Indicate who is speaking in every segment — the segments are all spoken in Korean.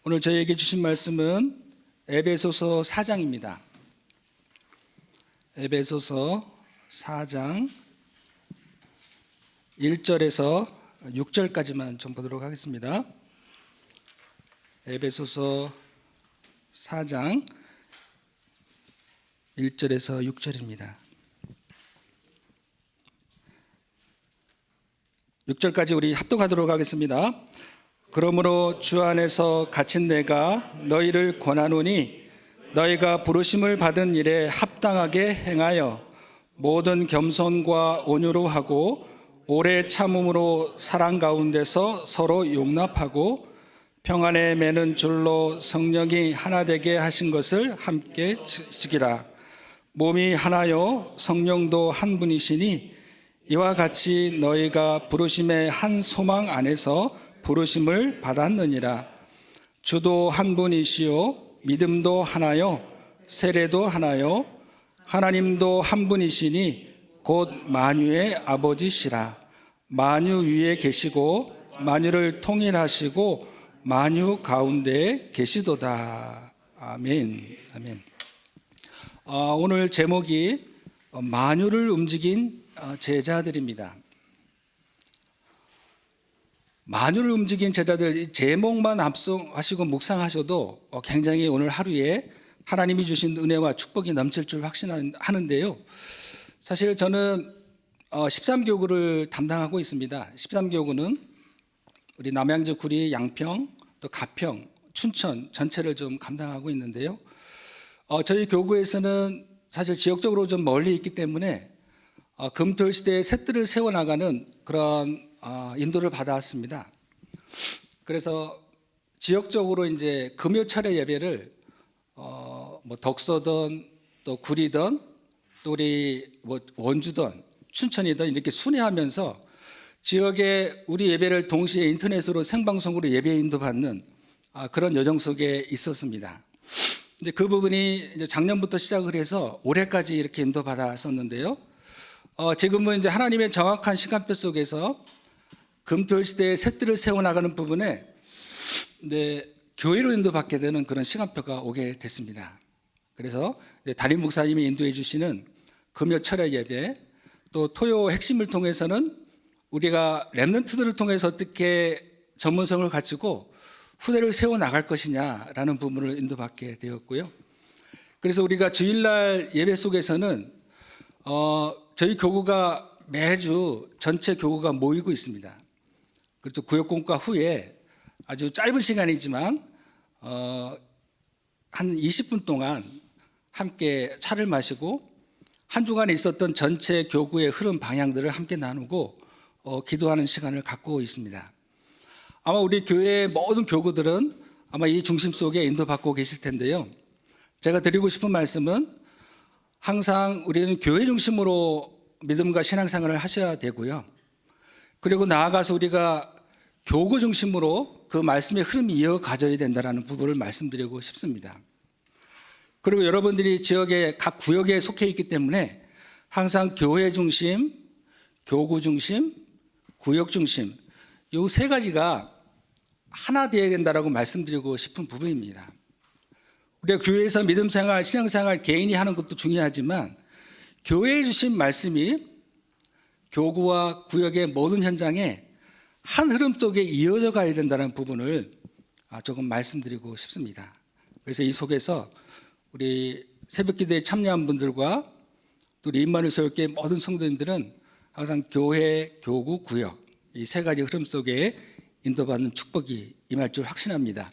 Speaker 1: 오늘 저희에게 주신 말씀은 에베소서 4장입니다. 에베소서 4장 1절에서 6절까지만 좀 보도록 하겠습니다. 에베소서 4장 1절에서 6절입니다. 6절까지 우리 합독하도록 하겠습니다. 그러므로 주 안에서 갇힌 내가 너희를 권하노니 너희가 부르심을 받은 일에 합당하게 행하여 모든 겸손과 온유로 하고 오래 참음으로 사랑 가운데서 서로 용납하고 평안에 매는 줄로 성령이 하나 되게 하신 것을 함께 지키라. 몸이 하나요 성령도 한 분이시니 이와 같이 너희가 부르심의 한 소망 안에서 부르심을 받았느니라. 주도 한 분이시요 믿음도 하나요 세례도 하나요 하나님도 한 분이시니 곧 만유의 아버지시라. 만유 위에 계시고 만유를 통일하시고 만유 가운데에 계시도다. 아멘. 아멘. 오늘 제목이 만유를 움직인 제자들입니다. 만유를 움직인 제자들, 제목만 합성하시고 묵상하셔도 굉장히 오늘 하루에 하나님이 주신 은혜와 축복이 넘칠 줄 확신하는데요. 사실 저는 13교구를 담당하고 있습니다. 13교구는 우리 남양주, 구리, 양평, 또 가평, 춘천 전체를 좀 감당하고 있는데요. 저희 교구에서는 사실 지역적으로 좀 멀리 있기 때문에 금토일 시대에 새뜰을 세워나가는 그런 인도를 받아왔습니다. 그래서 지역적으로 이제 금요철의 예배를 뭐 덕서든 또 구리든 또 우리 뭐 원주든 춘천이든 이렇게 순회하면서 지역에 우리 예배를 동시에 인터넷으로 생방송으로 예배 인도받는 그런 여정 속에 있었습니다. 이제 그 부분이 이제 작년부터 시작을 해서 올해까지 이렇게 인도받았었는데요. 지금은 이제 하나님의 정확한 시간표 속에서 금토일 시대에 새뜰을 세워나가는 부분에 교회로 인도받게 되는 그런 시간표가 오게 됐습니다. 그래서 담임 목사님이 인도해 주시는 금요 철야 예배, 또 토요 핵심을 통해서는 우리가 렘넌트들을 통해서 어떻게 전문성을 갖추고 후대를 세워나갈 것이냐라는 부분을 인도받게 되었고요. 그래서 우리가 주일날 예배 속에서는 저희 교구가 매주 전체 교구가 모이고 있습니다. 그리고 구역공과 후에 아주 짧은 시간이지만 한 20분 동안 함께 차를 마시고 한 주간에 있었던 전체 교구의 흐름 방향들을 함께 나누고 기도하는 시간을 갖고 있습니다. 아마 우리 교회의 모든 교구들은 아마 이 중심 속에 인도받고 계실 텐데요. 제가 드리고 싶은 말씀은 항상 우리는 교회 중심으로 믿음과 신앙생활을 하셔야 되고요. 그리고 나아가서 우리가 교구 중심으로 그 말씀의 흐름이 이어가져야 된다는 부분을 말씀드리고 싶습니다. 그리고 여러분들이 지역의 각 구역에 속해 있기 때문에 항상 교회 중심, 교구 중심, 구역 중심 이 세 가지가 하나 되어야 된다고 말씀드리고 싶은 부분입니다. 우리가 교회에서 믿음생활, 신앙생활 개인이 하는 것도 중요하지만 교회에 주신 말씀이 교구와 구역의 모든 현장에 한 흐름 속에 이어져 가야 된다는 부분을 조금 말씀드리고 싶습니다. 그래서 이 속에서 우리 새벽기도에 참여한 분들과 또 우리 임마누엘 서울교회 모든 성도님들은 항상 교회, 교구, 구역 이 세 가지 흐름 속에 인도받는 축복이 임할 줄 확신합니다.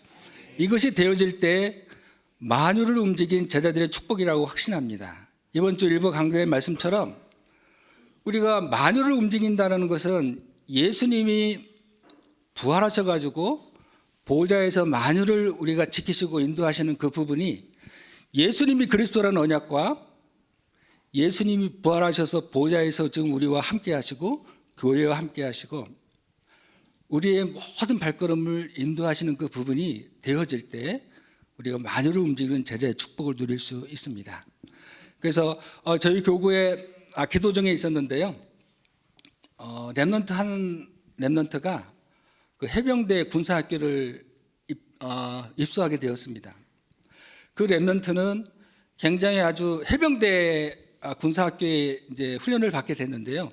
Speaker 1: 이것이 되어질 때 만유를 움직인 제자들의 축복이라고 확신합니다. 이번 주 일부 강단의 말씀처럼 우리가 만유를 움직인다는 것은 예수님이 부활하셔가지고 보좌에서 만유를 우리가 지키시고 인도하시는 그 부분이 예수님이 그리스도라는 언약과 예수님이 부활하셔서 보좌에서 지금 우리와 함께 하시고 교회와 함께 하시고 우리의 모든 발걸음을 인도하시는 그 부분이 되어질 때 우리가 만유를 움직이는 제자의 축복을 누릴 수 있습니다. 그래서 저희 교구에 기도 중에 있었는데요. 렘넌트가 그 해병대 군사학교를 입소하게 되었습니다. 그 렘넌트는 굉장히 아주 해병대 군사학교에 이제 훈련을 받게 됐는데요.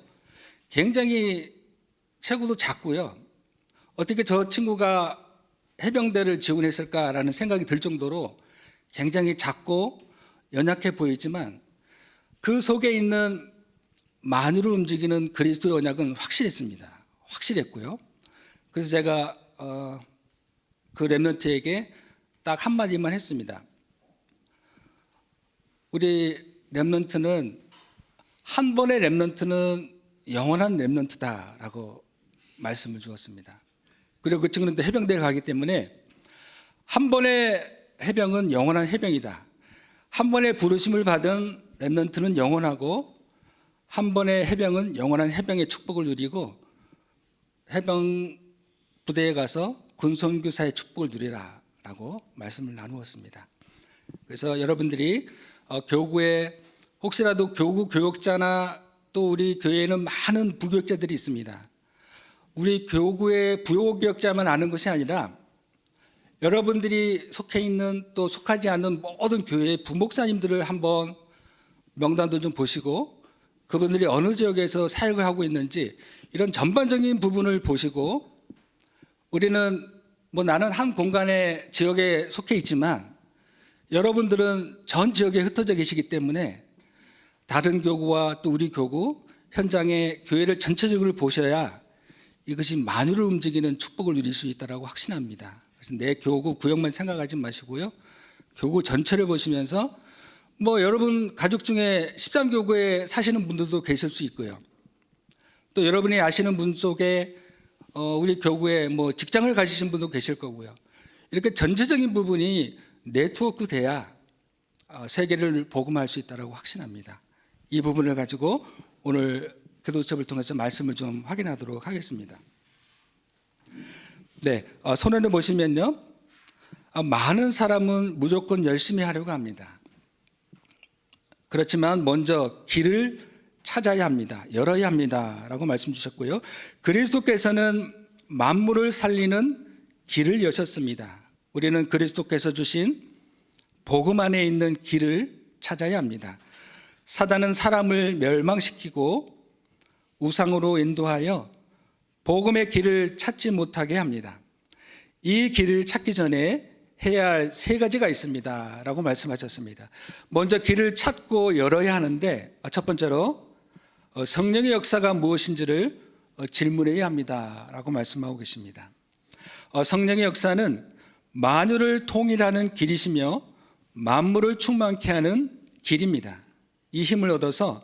Speaker 1: 굉장히 체구도 작고요. 어떻게 저 친구가 해병대를 지원했을까라는 생각이 들 정도로 굉장히 작고 연약해 보이지만 그 속에 있는 만유를 움직이는 그리스도의 언약은 확실했습니다. 확실했고요. 그래서 제가 그 렘넌트에게 딱 한마디만 했습니다. 우리 렘넌트는 한 번의 렘넌트는 영원한 렘넌트다라고 말씀을 주었습니다. 그리고 그 친구는 또 해병대를 가기 때문에 한 번의 해병은 영원한 해병이다. 한 번의 부르심을 받은 렘넌트는 영원하고 한 번의 해병은 영원한 해병의 축복을 누리고 해병 부대에 가서 군선교사의 축복을 누리라라고 말씀을 나누었습니다. 그래서 여러분들이 교구에 혹시라도 교구 교역자나 또 우리 교회에는 많은 부교역자들이 있습니다. 우리 교구의 부교역자만 아는 것이 아니라 여러분들이 속해 있는 또 속하지 않는 모든 교회의 부목사님들을 한번 명단도 좀 보시고 그분들이 어느 지역에서 사역을 하고 있는지 이런 전반적인 부분을 보시고 우리는 나는 한 공간의 지역에 속해 있지만 여러분들은 전 지역에 흩어져 계시기 때문에 다른 교구와 또 우리 교구 현장의 교회를 전체적으로 보셔야 이것이 만유를 움직이는 축복을 누릴 수 있다고 확신합니다. 그래서 내 교구 구역만 생각하지 마시고요. 교구 전체를 보시면서 여러분 가족 중에 13교구에 사시는 분들도 계실 수 있고요. 또 여러분이 아시는 분 속에 우리 교구에 직장을 가지신 분도 계실 거고요. 이렇게 전체적인 부분이 네트워크 돼야 세계를 복음할 수 있다고 확신합니다. 이 부분을 가지고 오늘 기도 수업을 통해서 말씀을 좀 확인하도록 하겠습니다. 네, 손해를 보시면요. 많은 사람은 무조건 열심히 하려고 합니다. 그렇지만 먼저 길을 찾아야 합니다. 열어야 합니다. 라고 말씀 주셨고요. 그리스도께서는 만물을 살리는 길을 여셨습니다. 우리는 그리스도께서 주신 복음 안에 있는 길을 찾아야 합니다. 사단은 사람을 멸망시키고 우상으로 인도하여 복음의 길을 찾지 못하게 합니다. 이 길을 찾기 전에 해야 할 세 가지가 있습니다. 라고 말씀하셨습니다. 먼저 길을 찾고 열어야 하는데 첫 번째로 성령의 역사가 무엇인지를 질문해야 합니다. 라고 말씀하고 계십니다. 성령의 역사는 만유를 통일하는 길이시며 만물을 충만케 하는 길입니다. 이 힘을 얻어서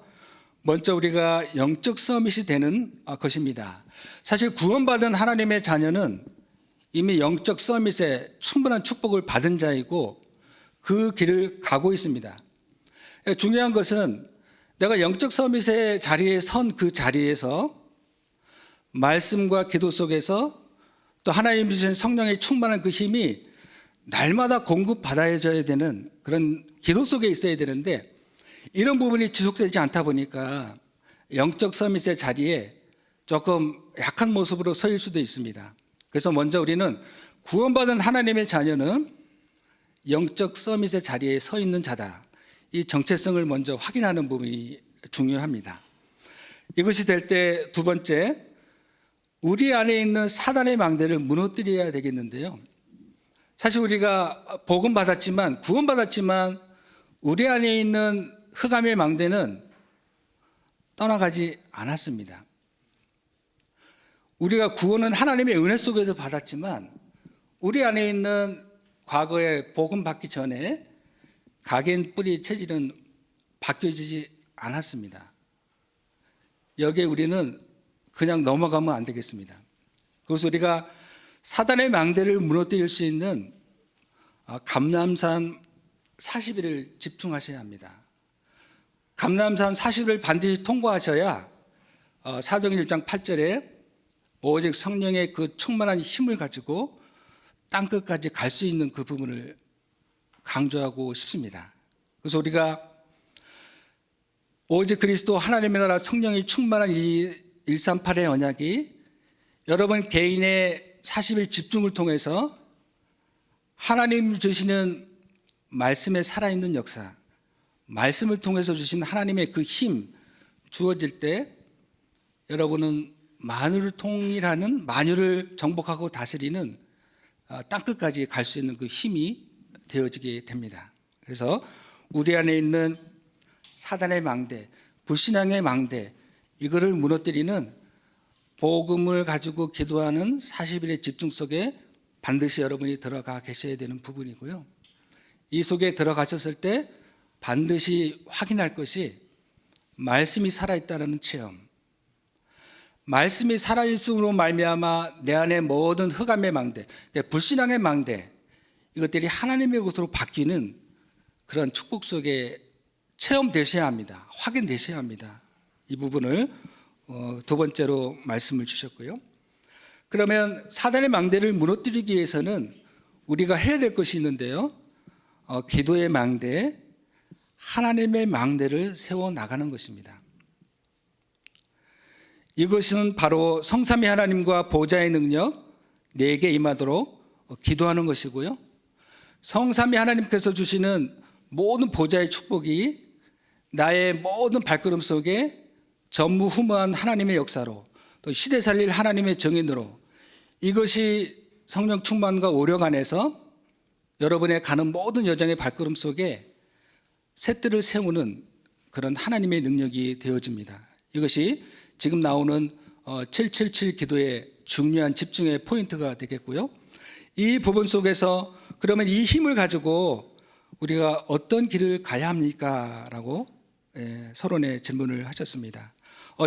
Speaker 1: 먼저 우리가 영적 서밋이 되는 것입니다. 사실 구원받은 하나님의 자녀는 이미 영적 서밋에 충분한 축복을 받은 자이고 그 길을 가고 있습니다. 중요한 것은 내가 영적 서밋의 자리에 선 그 자리에서 말씀과 기도 속에서 또 하나님 주신 성령의 충만한 그 힘이 날마다 공급받아져야 되는 그런 기도 속에 있어야 되는데 이런 부분이 지속되지 않다 보니까 영적 서밋의 자리에 조금 약한 모습으로 서일 수도 있습니다. 그래서 먼저 우리는 구원받은 하나님의 자녀는 영적 서밋의 자리에 서 있는 자다. 이 정체성을 먼저 확인하는 부분이 중요합니다. 이것이 될 때 두 번째, 우리 안에 있는 사단의 망대를 무너뜨려야 되겠는데요. 사실 우리가 복음 받았지만 구원받았지만 우리 안에 있는 흑암의 망대는 떠나가지 않았습니다. 우리가 구원은 하나님의 은혜 속에서 받았지만 우리 안에 있는 과거에 복음 받기 전에 가겐 뿌리 체질은 바뀌어지지 않았습니다. 여기에 우리는 그냥 넘어가면 안 되겠습니다. 그래서 우리가 사단의 망대를 무너뜨릴 수 있는 감람산 40일을 집중하셔야 합니다. 감람산 40일을 반드시 통과하셔야 사도행전 1장 8절에 오직 성령의 그 충만한 힘을 가지고 땅끝까지 갈 수 있는 그 부분을 강조하고 싶습니다. 그래서 우리가 오직 그리스도 하나님의 나라 성령이 충만한 이 138의 언약이 여러분 개인의 40일 집중을 통해서 하나님 주시는 말씀의 살아있는 역사, 말씀을 통해서 주신 하나님의 그 힘 주어질 때 여러분은 만유를 통일하는, 만유를 정복하고 다스리는 땅끝까지 갈 수 있는 그 힘이 되어지게 됩니다. 그래서 우리 안에 있는 사단의 망대, 불신앙의 망대, 이거를 무너뜨리는 복음을 가지고 기도하는 40일의 집중 속에 반드시 여러분이 들어가 계셔야 되는 부분이고요. 이 속에 들어가셨을 때 반드시 확인할 것이 말씀이 살아있다는 체험, 말씀이 살아있음으로 말미암아 내 안에 모든 흑암의 망대, 불신앙의 망대, 이것들이 하나님의 것으로 바뀌는 그런 축복 속에 체험되셔야 합니다. 확인되셔야 합니다. 이 부분을 두 번째로 말씀을 주셨고요. 그러면 사단의 망대를 무너뜨리기 위해서는 우리가 해야 될 것이 있는데요. 기도의 망대, 하나님의 망대를 세워나가는 것입니다. 이것은 바로 성삼위 하나님과 보좌의 능력 내게 임하도록 기도하는 것이고요. 성삼위 하나님께서 주시는 모든 보좌의 축복이 나의 모든 발걸음 속에 전무후무한 하나님의 역사로, 또 시대 살릴 하나님의 정인으로, 이것이 성령 충만과 오력 안에서 여러분의 가는 모든 여정의 발걸음 속에 새뜰을 세우는 그런 하나님의 능력이 되어집니다. 이것이 지금 나오는 777 기도의 중요한 집중의 포인트가 되겠고요. 이 부분 속에서 그러면 이 힘을 가지고 우리가 어떤 길을 가야 합니까? 라고 서론에 질문을 하셨습니다.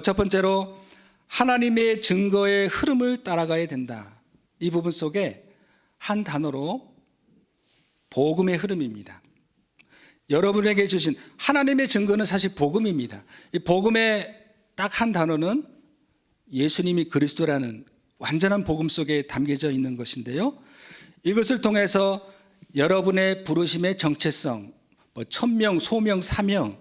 Speaker 1: 첫 번째로 하나님의 증거의 흐름을 따라가야 된다. 이 부분 속에 한 단어로 복음의 흐름입니다. 여러분에게 주신 하나님의 증거는 사실 복음입니다. 이 복음의 딱 한 단어는 예수님이 그리스도라는 완전한 복음 속에 담겨져 있는 것인데요. 이것을 통해서 여러분의 부르심의 정체성, 천명, 소명, 사명,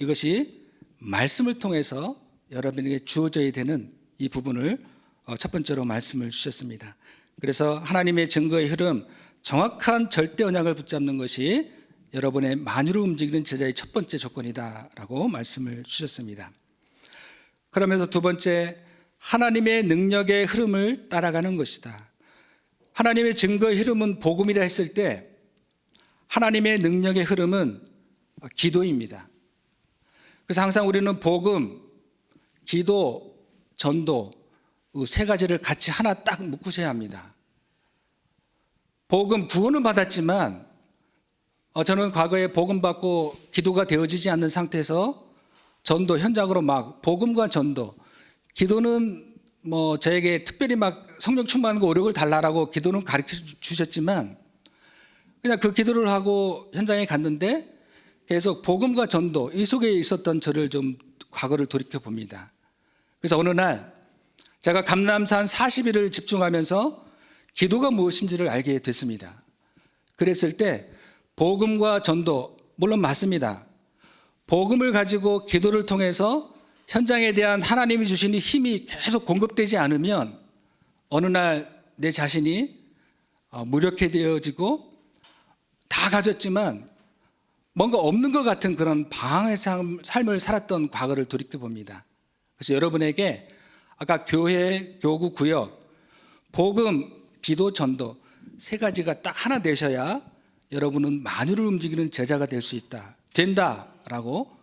Speaker 1: 이것이 말씀을 통해서 여러분에게 주어져야 되는 이 부분을 첫 번째로 말씀을 주셨습니다. 그래서 하나님의 증거의 흐름, 정확한 절대 언약을 붙잡는 것이 여러분의 만유를 움직이는 제자의 첫 번째 조건이다라고 말씀을 주셨습니다. 그러면서 두 번째, 하나님의 능력의 흐름을 따라가는 것이다. 하나님의 증거의 흐름은 복음이라 했을 때 하나님의 능력의 흐름은 기도입니다. 그래서 항상 우리는 복음, 기도, 전도 세 가지를 같이 하나 딱 묶으셔야 합니다. 복음, 구원은 받았지만 저는 과거에 복음 받고 기도가 되어지지 않는 상태에서 전도 현장으로 막 복음과 전도, 기도는 저에게 특별히 막 성령 충만과 오력을 달라라고 기도는 가르쳐 주셨지만 그냥 그 기도를 하고 현장에 갔는데 계속 복음과 전도 이 속에 있었던 저를 좀 과거를 돌이켜 봅니다. 그래서 어느 날 제가 감람산 40일을 집중하면서 기도가 무엇인지를 알게 됐습니다. 그랬을 때 복음과 전도, 물론 맞습니다. 복음을 가지고 기도를 통해서 현장에 대한 하나님이 주시는 힘이 계속 공급되지 않으면 어느 날 내 자신이 무력해되어지고 다 가졌지만 뭔가 없는 것 같은 그런 방황의 삶을 살았던 과거를 돌이켜 봅니다. 그래서 여러분에게 아까 교회, 교구, 구역, 복음, 기도, 전도 세 가지가 딱 하나 되셔야 여러분은 만유를 움직이는 제자가 될 수 있다, 된다라고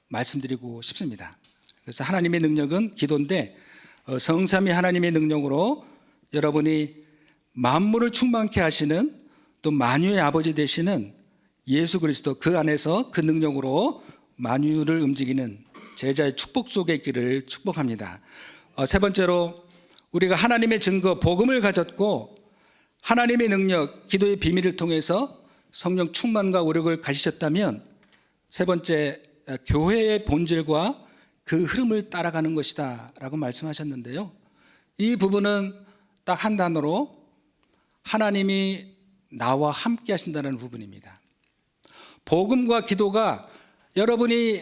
Speaker 1: 말씀드리고 싶습니다. 그래서 하나님의 능력은 기도인데 성삼위 하나님의 능력으로 여러분이 만물을 충만케 하시는 또 만유의 아버지 되시는 예수 그리스도, 그 안에서 그 능력으로 만유를 움직이는 제자의 축복 속에 있기를 축복합니다. 세 번째로 우리가 하나님의 증거 복음을 가졌고 하나님의 능력 기도의 비밀을 통해서 성령 충만과 오력을 가지셨다면 세 번째, 교회의 본질과 그 흐름을 따라가는 것이다 라고 말씀하셨는데요. 이 부분은 딱 한 단어로 하나님이 나와 함께 하신다는 부분입니다. 복음과 기도가 여러분이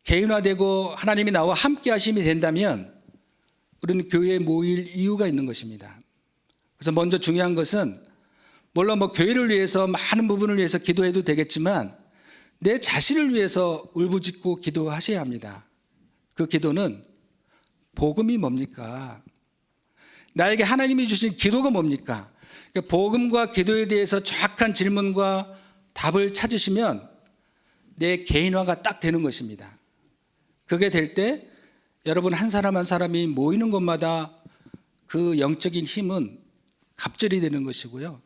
Speaker 1: 개인화되고 하나님이 나와 함께 하심이 된다면 우리는 교회에 모일 이유가 있는 것입니다. 그래서 먼저 중요한 것은 물론 교회를 위해서 많은 부분을 위해서 기도해도 되겠지만 내 자신을 위해서 울부짖고 기도하셔야 합니다. 그 기도는 복음이 뭡니까? 나에게 하나님이 주신 기도가 뭡니까? 복음과 기도에 대해서 정확한 질문과 답을 찾으시면 내 개인화가 딱 되는 것입니다. 그게 될 때 여러분 한 사람 한 사람이 모이는 곳마다 그 영적인 힘은 갑절이 되는 것이고요.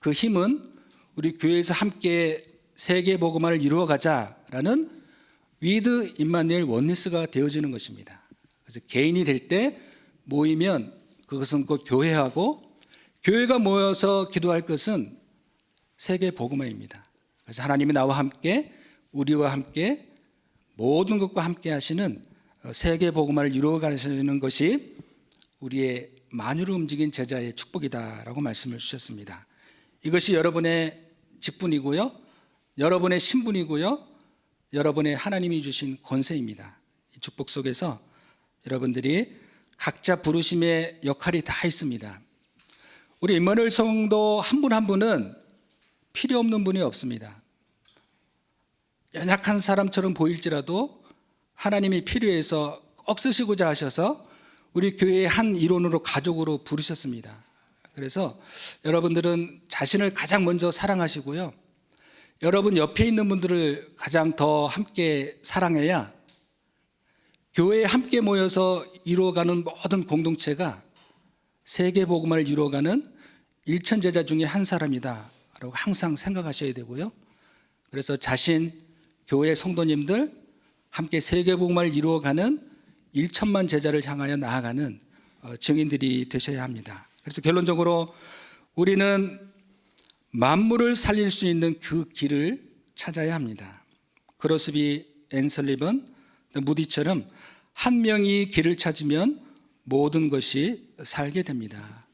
Speaker 1: 그 힘은 우리 교회에서 함께 세계 복음화를 이루어가자라는 위드 임마누엘 원니스가 되어지는 것입니다. 그래서 개인이 될 때 모이면 그것은 곧 교회하고, 교회가 모여서 기도할 것은 세계 복음화입니다. 그래서 하나님이 나와 함께, 우리와 함께, 모든 것과 함께 하시는 세계 복음화를 이루어가시는 것이 우리의 만유를 움직인 제자의 축복이다라고 말씀을 주셨습니다. 이것이 여러분의 직분이고요, 여러분의 신분이고요, 여러분의 하나님이 주신 권세입니다. 이 축복 속에서 여러분들이 각자 부르심의 역할이 다 있습니다. 우리 임마누엘 성도 한 분 한 분은 필요 없는 분이 없습니다. 연약한 사람처럼 보일지라도 하나님이 필요해서 꼭 쓰시고자 하셔서 우리 교회의 한 일원으로, 가족으로 부르셨습니다. 그래서 여러분들은 자신을 가장 먼저 사랑하시고요, 여러분 옆에 있는 분들을 가장 더 함께 사랑해야 교회에 함께 모여서 이루어가는 모든 공동체가 세계 복음화를 이루어가는 일천 제자 중에 한 사람이다 라고 항상 생각하셔야 되고요. 그래서 자신, 교회 성도님들 함께 세계 복음화를 이루어가는 1천만 제자를 향하여 나아가는 증인들이 되셔야 합니다. 그래서 결론적으로 우리는 만물을 살릴 수 있는 그 길을 찾아야 합니다. 크로스비 앤설리번, 무디처럼 한 명이 길을 찾으면 모든 것이 살게 됩니다.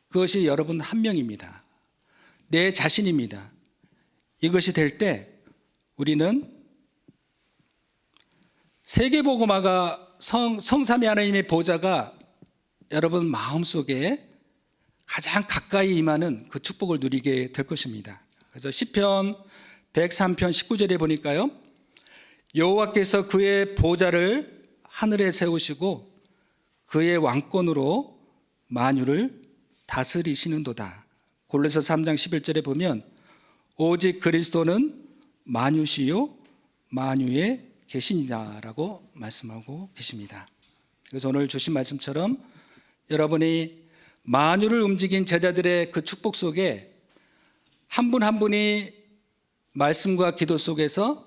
Speaker 1: 그것이 여러분 한 명입니다. 내 자신입니다. 이것이 될 때 우리는 세계복음화가 성삼위 하나님의 보좌가 여러분 마음속에 가장 가까이 임하는 그 축복을 누리게 될 것입니다. 그래서 시편 103편 19절에 보니까요, 여호와께서 그의 보좌를 하늘에 세우시고 그의 왕권으로 만유를 다스리시는도다. 골로새 3장 11절에 보면 오직 그리스도는 만유시요 만유에 계시니라라고 말씀하고 계십니다. 그래서 오늘 주신 말씀처럼 여러분이 만유를 움직인 제자들의 그 축복 속에 한 분 한 분이 말씀과 기도 속에서,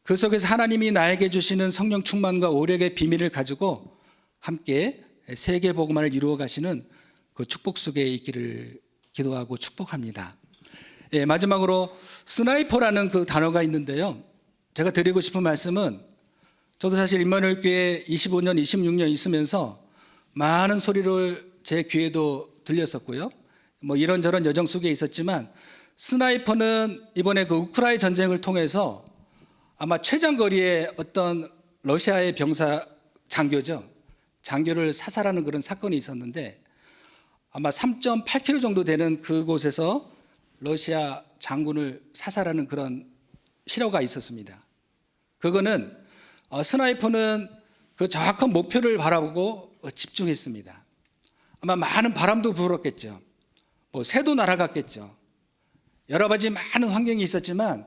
Speaker 1: 그 속에서 하나님이 나에게 주시는 성령 충만과 오력의 비밀을 가지고 함께 세계 복음화를 이루어 가시는 그 축복 속에 있기를 기도하고 축복합니다. 예, 마지막으로 스나이퍼라는 그 단어가 있는데요, 제가 드리고 싶은 말씀은, 저도 사실 임마누엘 교회 25년, 26년 있으면서 많은 소리를 제 귀에도 들렸었고요, 이런저런 여정 속에 있었지만, 스나이퍼는 이번에 그 우크라이나 전쟁을 통해서 아마 최장거리에 어떤 러시아의 병사 장교를 사살하는 그런 사건이 있었는데, 아마 3.8km 정도 되는 그곳에서 러시아 장군을 사살하는 그런 실화가 있었습니다. 그거는 스나이퍼는 그 정확한 목표를 바라보고 집중했습니다. 아마 많은 바람도 불었겠죠. 새도 날아갔겠죠. 여러 가지 많은 환경이 있었지만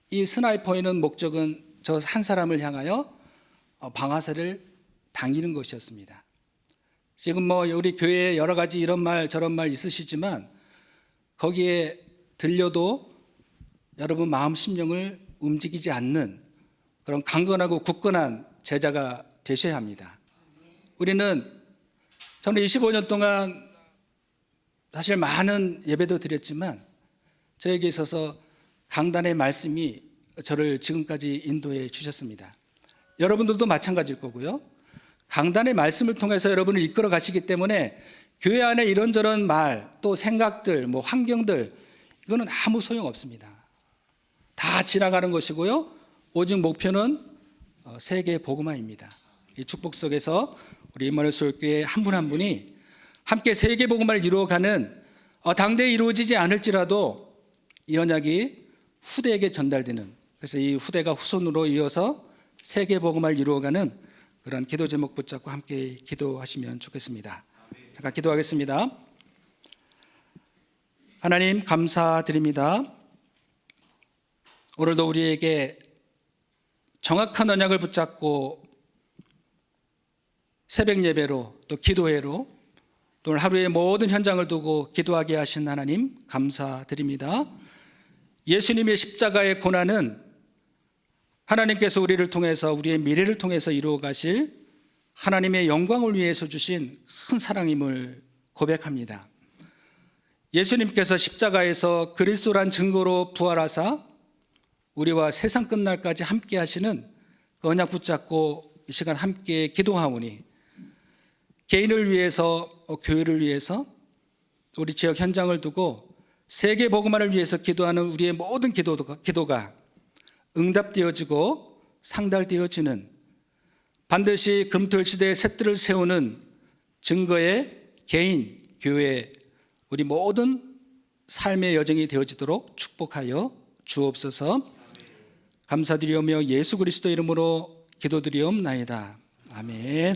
Speaker 1: 이 스나이퍼의 목적은 저 한 사람을 향하여 방아쇠를 당기는 것이었습니다. 지금 우리 교회에 여러 가지 이런 말 저런 말 있으시지만 거기에 들려도 여러분 마음 심령을 움직이지 않는 그런 강건하고 굳건한 제자가 되셔야 합니다. 저는 25년 동안 사실 많은 예배도 드렸지만 저에게 있어서 강단의 말씀이 저를 지금까지 인도해 주셨습니다. 여러분들도 마찬가지일 거고요. 강단의 말씀을 통해서 여러분을 이끌어 가시기 때문에 교회 안에 이런저런 말, 또 생각들, 환경들, 이거는 아무 소용없습니다. 다 지나가는 것이고요, 오직 목표는 세계 복음화입니다. 이 축복 속에서 우리 임마누엘 서울교회 한 분 한 분이 함께 세계 복음화를 이루어가는 당대에 이루어지지 않을지라도 이 언약이 후대에게 전달되는, 그래서 이 후대가 후손으로 이어서 세계복음을 이루어가는 그런 기도 제목 붙잡고 함께 기도하시면 좋겠습니다. 잠깐 기도하겠습니다. 하나님 감사드립니다. 오늘도 우리에게 정확한 언약을 붙잡고 새벽 예배로 또 기도회로 또 오늘 하루의 모든 현장을 두고 기도하게 하신 하나님 감사드립니다. 예수님의 십자가의 고난은 하나님께서 우리를 통해서 우리의 미래를 통해서 이루어 가실 하나님의 영광을 위해서 주신 큰 사랑임을 고백합니다. 예수님께서 십자가에서 그리스도란 증거로 부활하사 우리와 세상 끝날까지 함께 하시는 그 언약 붙잡고 이 시간 함께 기도하오니 개인을 위해서 교회를 위해서 우리 지역 현장을 두고 세계 복음화를 위해서 기도하는 우리의 모든 기도가 응답되어지고 상달되어지는 반드시 금토일 시대의 셋들을 세우는 증거의 개인, 교회, 우리 모든 삶의 여정이 되어지도록 축복하여 주옵소서. 감사드리오며 예수 그리스도 이름으로 기도드리옵나이다. 아멘.